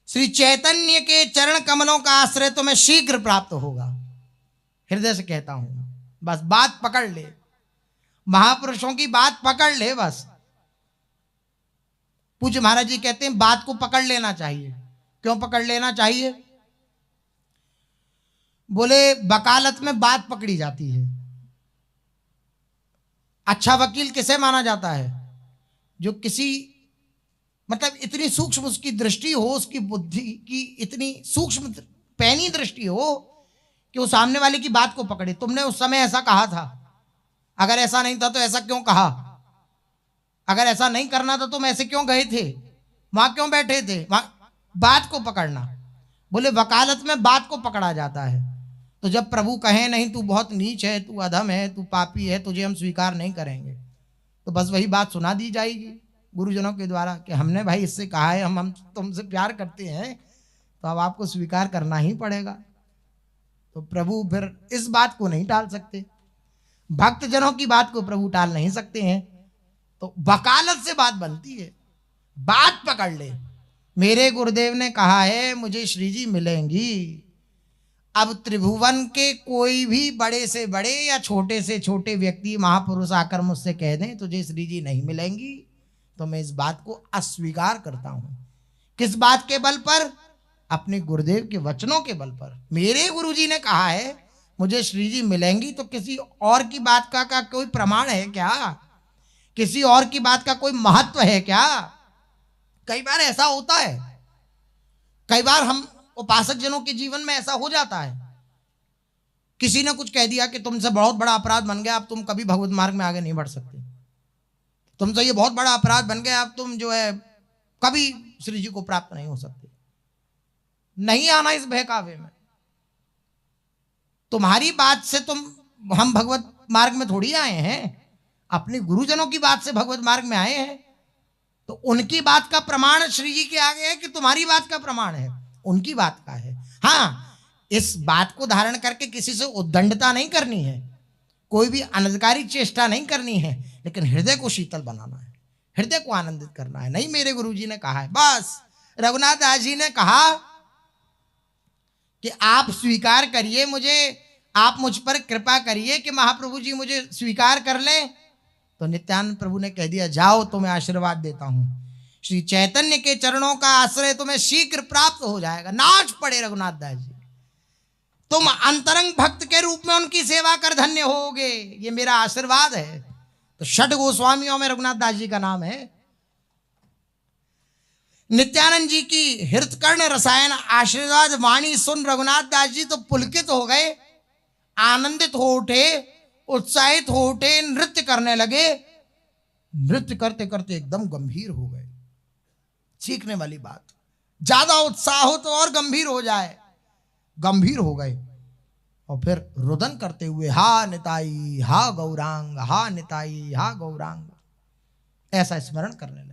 श्री चैतन्य के चरण कमलों का आश्रय तुम्हें शीघ्र प्राप्त होगा। हृदय से कहता हूं, बस बात पकड़ ले, महापुरुषों की बात पकड़ ले। बस पूज्य महाराज जी कहते हैं बात को पकड़ लेना चाहिए। क्यों पकड़ लेना चाहिए? बोले वकालत में बात पकड़ी जाती है। अच्छा वकील किसे माना जाता है? जो किसी मतलब इतनी सूक्ष्म उसकी दृष्टि हो, उसकी बुद्धि की इतनी सूक्ष्म पैनी दृष्टि हो कि वो सामने वाले की बात को पकड़े। तुमने उस समय ऐसा कहा था, अगर ऐसा नहीं था तो ऐसा क्यों कहा? अगर ऐसा नहीं करना था तुम ऐसे क्यों गए थे, वहां क्यों बैठे थे? वहां बात को पकड़ना। बोले वकालत में बात को पकड़ा जाता है। तो जब प्रभु कहें नहीं तू बहुत नीच है, तू अधम है, तू पापी है, तुझे हम स्वीकार नहीं करेंगे, तो बस वही बात सुना दी जाएगी गुरुजनों के द्वारा कि हमने भाई इससे कहा है, हम तुमसे प्यार करते हैं, तो अब आपको स्वीकार करना ही पड़ेगा। तो प्रभु फिर इस बात को नहीं टाल सकते, भक्तजनों की बात को प्रभु टाल नहीं सकते हैं। तो वकालत से बात बनती है, बात पकड़ ले। मेरे गुरुदेव ने कहा है मुझे श्री जी मिलेंगी। अब त्रिभुवन के कोई भी बड़े से बड़े या छोटे से छोटे व्यक्ति महापुरुष आकर मुझसे कह दें तुझे श्री जी नहीं मिलेंगी, तो मैं इस बात को अस्वीकार करता हूं। किस बात के बल पर? अपने गुरुदेव के वचनों के बल पर। मेरे गुरुजी ने कहा है मुझे श्री जी मिलेंगी, तो किसी और की बात का कोई प्रमाण है क्या? किसी और की बात का कोई महत्व है क्या? कई बार ऐसा होता है, कई बार हम उपासक जनों के जीवन में ऐसा हो जाता है। किसी ने कुछ कह दिया कि तुमसे बहुत बड़ा अपराध बन गया, अब तुम कभी भगवत मार्ग में आगे नहीं बढ़ सकते, तुमसे ये बहुत बड़ा अपराध बन गया, अब तुम जो है कभी श्री जी को प्राप्त नहीं हो सकते। नहीं आना इस बहकावे में। तुम्हारी बात से हम भगवत मार्ग में थोड़ी आए हैं, अपने गुरुजनों की बात से भगवत मार्ग में आए हैं। तो उनकी बात का प्रमाण श्री जी के आगे है कि तुम्हारी बात का प्रमाण है? उनकी बात का है। हाँ, इस बात को धारण करके किसी से उद्दंडता नहीं करनी है, कोई भी अनधिकारी चेष्टा नहीं करनी है, लेकिन हृदय को शीतल बनाना है, हृदय को आनंदित करना है। नहीं, मेरे गुरुजी ने कहा है, बस रघुनाथ दास जी ने कहा कि आप स्वीकार करिए मुझे, आप मुझ पर कृपा करिए कि महाप्रभु जी मुझे स्वीकार कर लें। तो नित्यानंद प्रभु ने कह दिया जाओ, तुम्हें आशीर्वाद देता हूं, श्री चैतन्य के चरणों का आश्रय तुम्हें शीघ्र प्राप्त हो जाएगा। नाच पड़े रघुनाथ दास जी, तुम अंतरंग भक्त के रूप में उनकी सेवा कर धन्य होगे, ये मेरा आशीर्वाद है। तो षट गोस्वामियों में रघुनाथ दास जी का नाम है। नित्यानंद जी की हृतकर्ण रसायन आशीर्वाद वाणी सुन रघुनाथ दास जी तो पुलकित हो गए, आनंदित हो उठे, उत्साहित हो उठे, नृत्य करने लगे। नृत्य करते करते एकदम गंभीर हो गए। सीखने वाली बात, ज्यादा उत्साह हो तो और गंभीर हो जाए, गंभीर हो गए और फिर रुदन करते हुए हा निताई हा गौरांग, हा निताई हा गौरांग, ऐसा स्मरण करने लगे।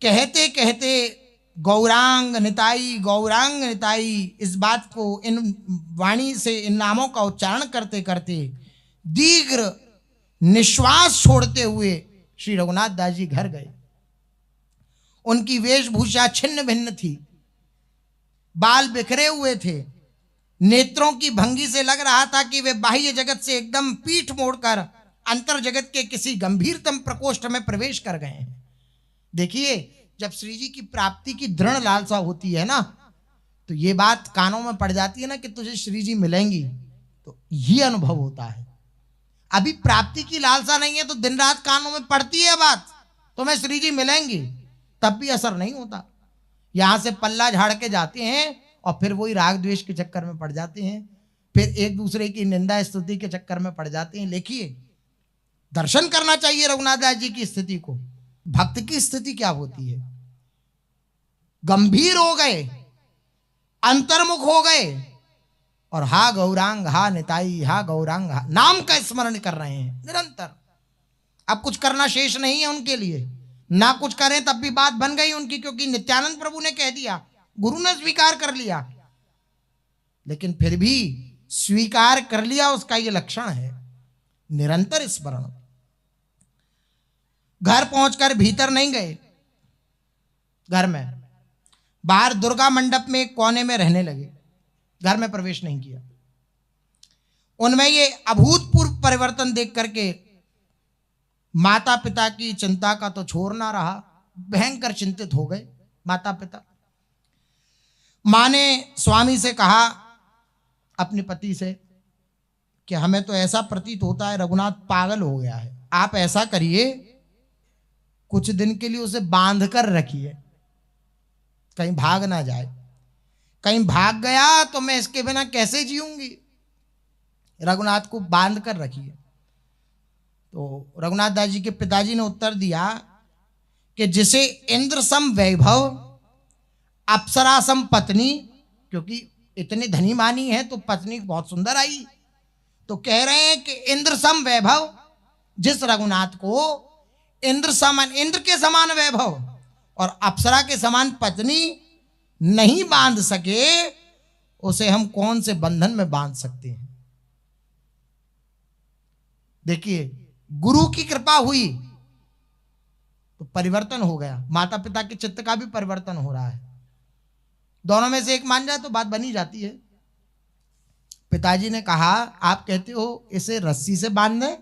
कहते कहते गौरांग निताई गौरांग निताई, इस बात को इन वाणी से, इन नामों का उच्चारण करते करते दीर्घ निश्वास छोड़ते हुए श्री रघुनाथ दास जी घर गए। उनकी वेशभूषा छिन्न भिन्न थी, बाल बिखरे हुए थे, नेत्रों की भंगी से लग रहा था कि वे बाह्य जगत से एकदम पीठ मोड़कर अंतर जगत के किसी गंभीरतम प्रकोष्ठ में प्रवेश कर गए हैं। देखिए, जब श्री जी की प्राप्ति की दृढ़ लालसा होती है ना, तो ये बात कानों में पड़ जाती है ना कि तुझे श्री जी मिलेंगी, तो ये अनुभव होता है। अभी प्राप्ति की लालसा नहीं है तो दिन रात कानों में पड़ती है बात, तुम्हें श्री जी मिलेंगी, तब भी असर नहीं होता। यहां से पल्ला झाड़ के जाते हैं और फिर वही राग द्वेष के चक्कर में पड़ जाते हैं, फिर एक दूसरे की निंदा स्तुति के चक्कर में पड़ जाते हैं। देखिए, दर्शन करना चाहिए रघुनाथ दास जी की स्थिति को। भक्त की स्थिति क्या होती है? गंभीर हो गए, अंतर्मुख हो गए और हा गौरांग हा निताई हा गौरांग हा, नाम का स्मरण कर रहे हैं निरंतर। अब कुछ करना शेष नहीं है उनके लिए, ना कुछ करें तब भी बात बन गई उनकी, क्योंकि नित्यानंद प्रभु ने कह दिया, गुरु ने स्वीकार कर लिया। लेकिन फिर भी स्वीकार कर लिया उसका ये लक्षण है निरंतर स्मरण। घर पहुंचकर भीतर नहीं गए, घर में बाहर दुर्गा मंडप में एक कोने में रहने लगे, घर में प्रवेश नहीं किया। उनमें ये अभूतपूर्व परिवर्तन देख करके माता पिता की चिंता का तो छोर ना रहा, भयंकर चिंतित हो गए माता पिता। मां ने स्वामी से कहा, अपने पति से, कि हमें तो ऐसा प्रतीत होता है रघुनाथ पागल हो गया है, आप ऐसा करिए कुछ दिन के लिए उसे बांध कर रखिए, कहीं भाग ना जाए। कहीं भाग गया तो मैं इसके बिना कैसे जीऊंगी, रघुनाथ को बांध कर रखिए। तो रघुनाथ दास जी के पिताजी ने उत्तर दिया कि जिसे इंद्र सम वैभव, अप्सरा सम पत्नी, क्योंकि इतनी धनी मानी है तो पत्नी बहुत सुंदर आई, तो कह रहे हैं कि इंद्र सम वैभव, जिस रघुनाथ को इंद्र समान, इंद्र के समान वैभव और अप्सरा के समान पत्नी नहीं बांध सके, उसे हम कौन से बंधन में बांध सकते हैं। देखिए, गुरु की कृपा हुई तो परिवर्तन हो गया, माता पिता के चित्त का भी परिवर्तन हो रहा है। दोनों में से एक मान जाए तो बात बनी जाती है। पिताजी ने कहा, आप कहते हो इसे रस्सी से बांध दें,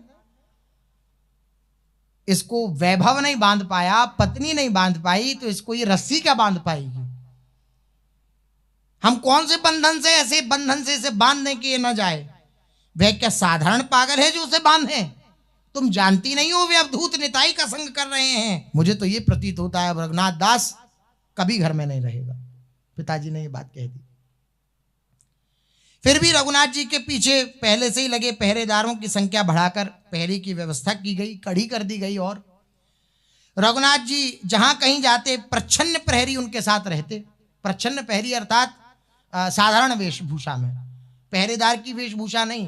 इसको वैभव नहीं बांध पाया, पत्नी नहीं बांध पाई, तो इसको ये रस्सी क्या बांध पाएगी। हम कौन से बंधन से, ऐसे बंधन से इसे बांधने के न जाए। वह क्या साधारण पागल है जो उसे बांधे? तुम जानती नहीं हो वे अवधूत निताई का संग कर रहे हैं। मुझे तो ये प्रतीत होता है रघुनाथ दास कभी घर में नहीं रहेगा। पिताजी ने ये बात कह दी। फिर भी रघुनाथ जी के पीछे पहले से ही लगे पहरेदारों की संख्या बढ़ाकर पहरे की व्यवस्था की गई, कड़ी कर दी गई, और रघुनाथ जी जहां कहीं जाते प्रच्छन्न प्रहरी उनके साथ रहते। प्रच्छन्न प्रहरी अर्थात साधारण वेशभूषा में, पहरेदार की वेशभूषा नहीं,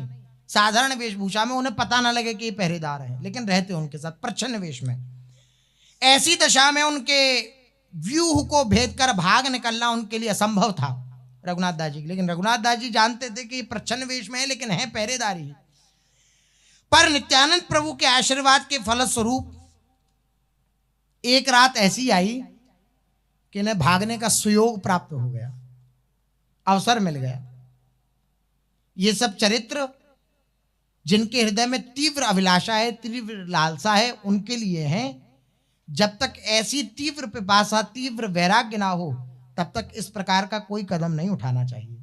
साधारण वेशभूषा में, उन्हें पता ना लगे कि ये पहरेदार हैं, लेकिन रहते उनके साथ प्रच्छन्न वेश में। ऐसी दशा में उनके व्यूह को भेद कर भाग निकलना उनके लिए असंभव था रघुनाथ दास जी। लेकिन रघुनाथ दास जी जानते थे कि प्रच्छन्न वेश में है, लेकिन है पहरेदारी। पर नित्यानंद प्रभु के आशीर्वाद के फलस्वरूप एक रात ऐसी आई कि इन्हें भागने का सुयोग प्राप्त हो गया, अवसर मिल गया। ये सब चरित्र जिनके हृदय में तीव्र अभिलाषा है, तीव्र लालसा है, उनके लिए हैं। जब तक ऐसी तीव्र पिपासा, तीव्र वैराग्य ना हो, तब तक इस प्रकार का कोई कदम नहीं उठाना चाहिए।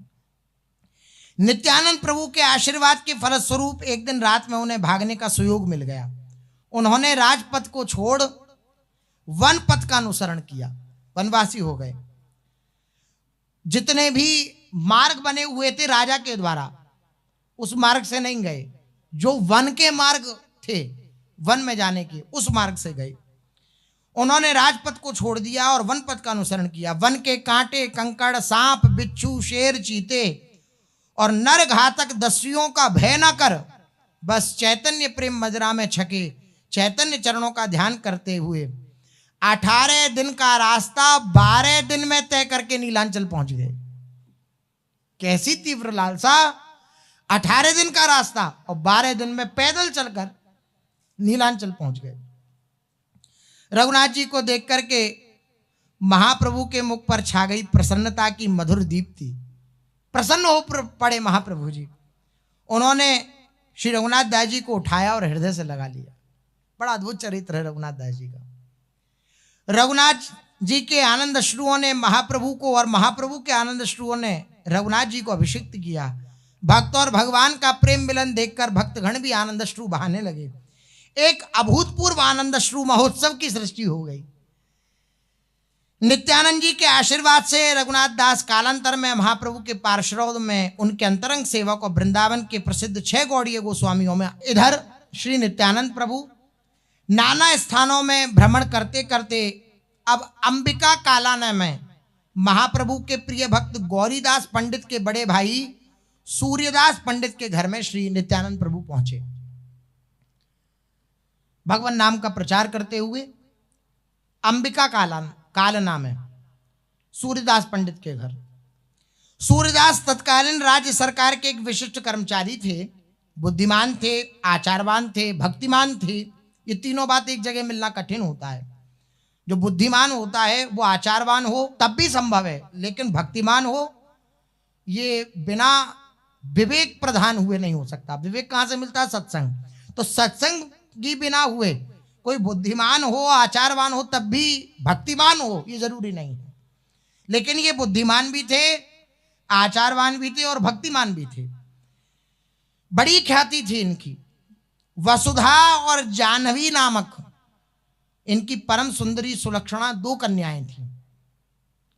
नित्यानंद प्रभु के आशीर्वाद के फलस्वरूप एक दिन रात में उन्हें भागने का सुयोग मिल गया। उन्होंने राजपथ को छोड़ वन पथ का अनुसरण किया, वनवासी हो गए। जितने भी मार्ग बने हुए थे राजा के द्वारा, उस मार्ग से नहीं गए। जो वन के मार्ग थे वन में जाने के, उस मार्ग से गए। उन्होंने राजपथ को छोड़ दिया और वन पथ का अनुसरण किया। वन के कांटे, कंकड़, सांप, बिच्छू, शेर, चीते और नर घातक दस्युओं का भय न कर, बस चैतन्य प्रेम मजरा में छके चैतन्य चरणों का ध्यान करते हुए 18 दिन का रास्ता 12 दिन में तय करके नीलांचल पहुंच गए। कैसी तीव्र लालसा! 18 दिन का रास्ता और 12 दिन में पैदल चलकर नीलांचल पहुंच गए। रघुनाथ जी को देख करके महाप्रभु के मुख पर छा गई प्रसन्नता की मधुर दीप्ति। प्रसन्न हो पड़े महाप्रभु जी। उन्होंने श्री रघुनाथ दास जी को उठाया और हृदय से लगा लिया। बड़ा अद्भुत चरित्र है रघुनाथ दास जी का। रघुनाथ जी के आनंद अश्रुओं ने महाप्रभु को और महाप्रभु के आनंद अश्रुओं ने रघुनाथ जी को अभिषिक्त किया। भक्त और भगवान का प्रेम मिलन देखकर भक्तगण भी आनंद अश्रु बहाने लगे। एक अभूतपूर्व आनंद अश्रु महोत्सव की सृष्टि हो गई। नित्यानंद जी के आशीर्वाद से रघुनाथ दास कालांतर में महाप्रभु के पार्षद में उनके अंतरंग सेवक और वृंदावन के प्रसिद्ध 6 गौड़ीय गोस्वामियों में इधर श्री नित्यानंद प्रभु नाना स्थानों में भ्रमण करते करते अब अंबिका कालाना में महाप्रभु के प्रिय भक्त गौरीदास पंडित के बड़े भाई सूर्यदास पंडित के घर में श्री नित्यानंद प्रभु पहुंचे। भगवान नाम का प्रचार करते हुए अंबिका कालना में सूर्यदास पंडित के घर। सूर्यदास तत्कालीन राज्य सरकार के एक विशिष्ट कर्मचारी थे, बुद्धिमान थे, आचारवान थे, भक्तिमान थे। ये तीनों बात एक जगह मिलना कठिन होता है। जो बुद्धिमान होता है वो आचारवान हो तब भी संभव है, लेकिन भक्तिमान हो ये बिना विवेक प्रधान हुए नहीं हो सकता। विवेक कहाँ से मिलता है? सत्संग। तो सत्संग की बिना हुए कोई बुद्धिमान हो, आचारवान हो, तब भी भक्तिमान हो ये जरूरी नहीं है। लेकिन ये बुद्धिमान भी थे, आचारवान भी थे और भक्तिमान भी थे। बड़ी ख्याति थी इनकी। वसुधा और जाह्नवी नामक इनकी परम सुंदरी सुलक्षणा दो कन्याएं थी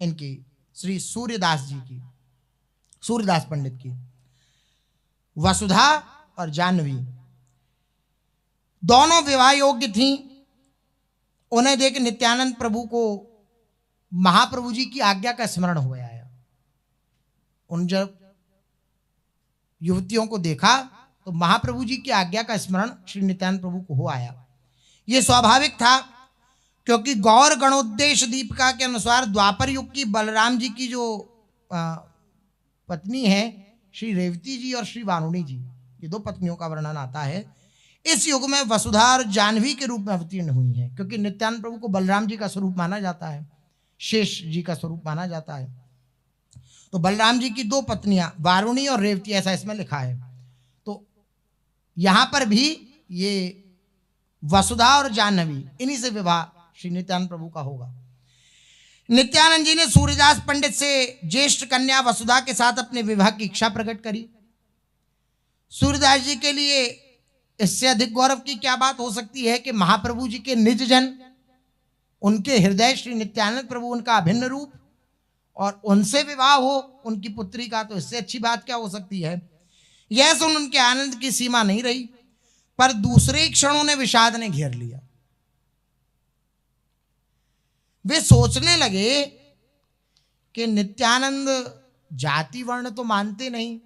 इनकी, श्री सूर्यदास जी की, सूर्यदास पंडित की, वसुधा और जाह्नवी। दोनों विवाह योग्य थीं। उन्हें देख नित्यानंद प्रभु को महाप्रभु जी की आज्ञा का स्मरण हो आया। उन जब युवतियों को देखा तो महाप्रभु जी की आज्ञा का स्मरण श्री नित्यानंद प्रभु को हो आया। ये स्वाभाविक था, क्योंकि गौर गणोद्देश दीपिका के अनुसार द्वापर युग की बलराम जी की जो पत्नी है श्री रेवती जी और श्री वारुणी जी, ये दो पत्नियों का वर्णन आता है। इस युग में वसुधा और जाह्नवी के रूप में अवतीर्ण हुई है, क्योंकि नित्यानंद प्रभु को बलराम जी का स्वरूप माना जाता है, शेष जी का स्वरूप माना जाता है। तो बलराम जी की दो पत्नियां वारुणी और रेवती, ऐसा इसमें लिखा है। तो यहां पर भी ये वसुधा और जाह्नवी, इन्हीं से विवाह श्री नित्यानंद प्रभु का होगा। नित्यानंद जी ने सूर्यदास पंडित से ज्येष्ठ कन्या वसुधा के साथ अपने विवाह की इच्छा प्रकट करी। सूर्यदास जी के लिए इससे अधिक गौरव की क्या बात हो सकती है कि महाप्रभु जी के निज जन, उनके हृदय श्री नित्यानंद प्रभु उनका अभिन्न रूप, और उनसे विवाह हो उनकी पुत्री का, तो इससे अच्छी बात क्या हो सकती है। यह सुन उनके आनंद की सीमा नहीं रही, पर दूसरे क्षणों ने विषाद ने घेर लिया। वे सोचने लगे कि नित्यानंद जाति वर्ण तो मानते नहीं,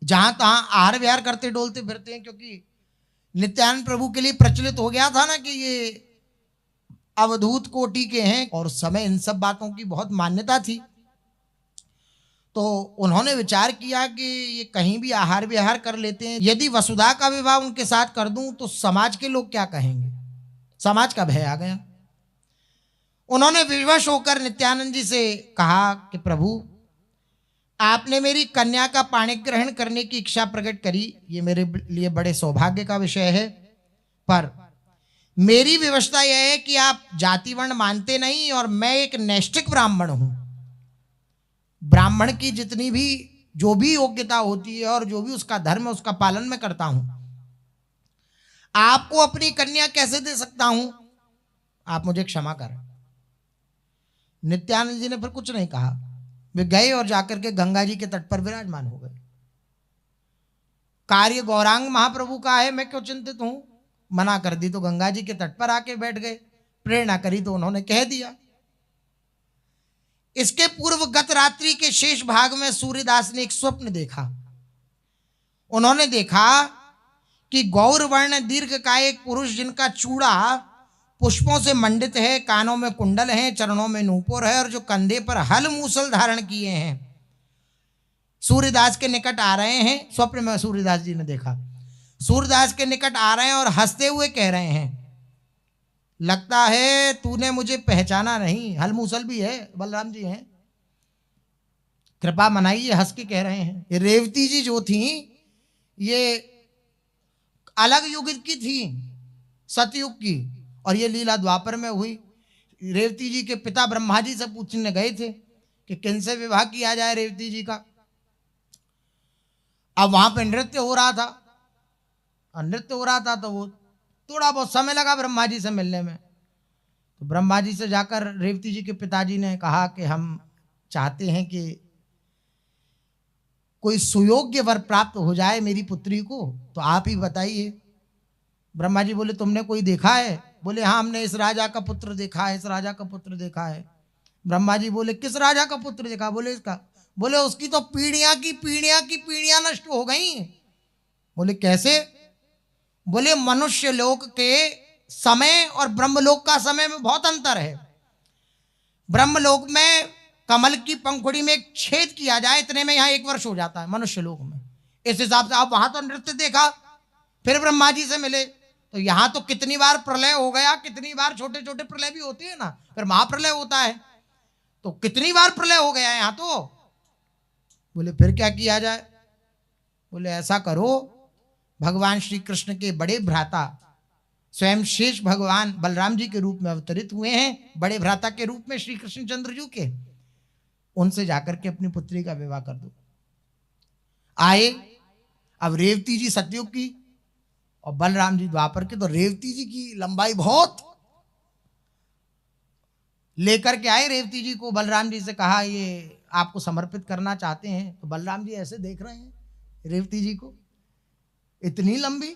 जहां तहां आहार विहार करते डोलते फिरते हैं, क्योंकि नित्यानंद प्रभु के लिए प्रचलित हो गया था ना कि ये अवधूत कोटि के हैं, और उस समय इन सब बातों की बहुत मान्यता थी। तो उन्होंने विचार किया कि ये कहीं भी आहार विहार कर लेते हैं, यदि वसुधा का विवाह उनके साथ कर दूं तो समाज के लोग क्या कहेंगे। समाज का भय आ गया। उन्होंने विवश होकर नित्यानंद जी से कहा कि प्रभु, आपने मेरी कन्या का पाणी ग्रहण करने की इच्छा प्रकट करी, ये मेरे लिए बड़े सौभाग्य का विषय है, पर मेरी विवशता यह है कि आप जाति वर्ण मानते नहीं, और मैं एक नैष्ठिक ब्राह्मण हूं। ब्राह्मण की जितनी भी जो भी योग्यता होती है और जो भी उसका धर्म है उसका पालन मैं करता हूं। आपको अपनी कन्या कैसे दे सकता हूं, आप मुझे क्षमा करें। नित्यानंद जी ने फिर कुछ नहीं कहा। वे गए और जाकर के गंगा जी के तट पर विराजमान हो गए। कार्य गौरांग महाप्रभु का है, मैं क्यों चिंतित हूं। मना कर दी तो गंगा जी के तट पर आके बैठ गए, प्रेरणा करी तो उन्होंने कह दिया। इसके पूर्व गत रात्रि के शेष भाग में सूर्यदास ने एक स्वप्न देखा। उन्होंने देखा कि गौर वर्ण दीर्घ का एक पुरुष, जिनका चूड़ा पुष्पों से मंडित है, कानों में कुंडल हैं, चरणों में नूपुर है, और जो कंधे पर हल मूसल धारण किए हैं, सूर्यदास के निकट आ रहे हैं। स्वप्न में सूर्यदास जी ने देखा, सूर्यदास के निकट आ रहे हैं और हंसते हुए कह रहे हैं, लगता है तूने मुझे पहचाना नहीं। हल मूसल भी है, बलराम जी हैं, कृपा मनाइए। हंस के कह रहे हैं। ये रेवती जी जो थी ये अलग युग की थी, सतयुग की, और ये लीला द्वापर में हुई। रेवती जी के पिता ब्रह्मा जी से पूछने गए थे कि किनसे विवाह किया जाए रेवती जी का। अब वहां पे नृत्य हो रहा था, और नृत्य हो रहा था तो वो थोड़ा बहुत समय लगा ब्रह्मा जी से मिलने में। तो ब्रह्मा जी से जाकर रेवती जी के पिताजी ने कहा कि हम चाहते हैं कि कोई सुयोग्य वर प्राप्त हो जाए मेरी पुत्री को, तो आप ही बताइए। ब्रह्मा जी बोले तुमने कोई देखा है? बोले हाँ, हमने इस राजा का पुत्र देखा है, इस राजा का पुत्र देखा है। ब्रह्मा जी बोले किस राजा का पुत्र देखा? बोले इसका। बोले उसकी तो पीढ़ियां की पीढ़ियां की पीढ़ियां नष्ट हो गई। बोले कैसे? बोले मनुष्य लोक के समय और ब्रह्मलोक का समय में बहुत अंतर है। ब्रह्मलोक में कमल की पंखुड़ी में एक छेद किया जाए इतने में यहाँ 1 वर्ष हो जाता है, मनुष्य लोक में। इस हिसाब से आप वहां तो नृत्य देखा, फिर ब्रह्मा जी से मिले, तो यहाँ तो कितनी बार प्रलय हो गया, कितनी बार छोटे छोटे प्रलय भी होते हैं ना, फिर महाप्रलय होता है, तो कितनी बार प्रलय हो गया यहाँ तो। बोले फिर क्या किया जाए? बोले ऐसा करो, भगवान श्री कृष्ण के बड़े भ्राता स्वयं शेष भगवान बलराम जी के रूप में अवतरित हुए हैं, बड़े भ्राता के रूप में श्री कृष्ण चंद्र जी के, उनसे जाकर के अपनी पुत्री का विवाह कर दो। आए, अब रेवती जी सतयुग की और बलराम जी द्वापर के, तो रेवती जी की लंबाई बहुत, लेकर के आए रेवती जी को, बलराम जी से कहा ये आपको समर्पित करना चाहते हैं। तो बलराम जी ऐसे देख रहे हैं रेवती जी को, इतनी लंबी।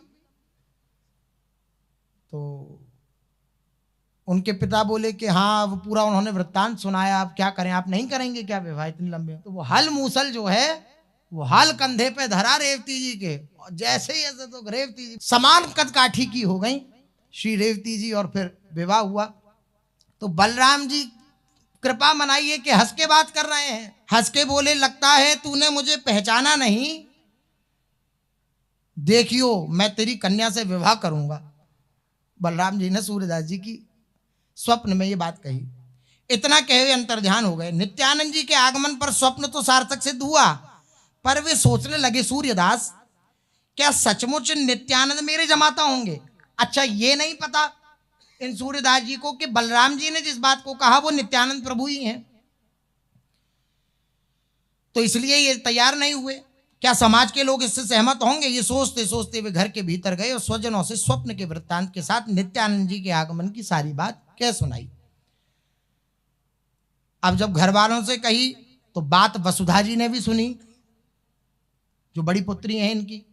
तो उनके पिता बोले कि हाँ, वो पूरा उन्होंने वृत्तांत सुनाया, आप क्या करें, आप नहीं करेंगे क्या विवाह इतनी लंबे? तो वो हल मूसल जो है वो हल कंधे पे धरा रेवती जी के, और जैसे ही ऐसे तो रेवती जी समान कद काठी की हो गई श्री रेवती जी, और फिर विवाह हुआ। तो बलराम जी कृपा मनाइए कि हंस के बात कर रहे हैं, हंस के बोले लगता है तूने मुझे पहचाना नहीं, देखियो मैं तेरी कन्या से विवाह करूंगा। बलराम जी ने सूर्यदास जी की स्वप्न में ये बात कही। इतना कहे हुए अंतर्ध्यान हो गए। नित्यानंद जी के आगमन पर स्वप्न तो सार्थक सिद्ध हुआ, पर वे सोचने लगे सूर्यदास क्या सचमुच नित्यानंद मेरे जमाता होंगे? अच्छा ये नहीं पता इन सूर्यदास जी को कि बलराम जी ने जिस बात को कहा वो नित्यानंद प्रभु ही हैं, तो इसलिए ये तैयार नहीं हुए। क्या समाज के लोग इससे सहमत होंगे? ये सोचते सोचते वे घर के भीतर गए और स्वजनों से स्वप्न के वृत्तांत के साथ नित्यानंद जी के आगमन की सारी बात कह सुनाई। अब जब घर वालों से कही तो बात वसुधा जी ने भी सुनी, जो बड़ी पुत्री हैं इनकी।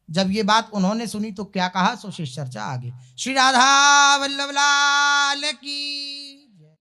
जब ये बात उन्होंने सुनी तो क्या कहा, सो शेष चर्चा आगे। श्री राधा वल्लभ लाल की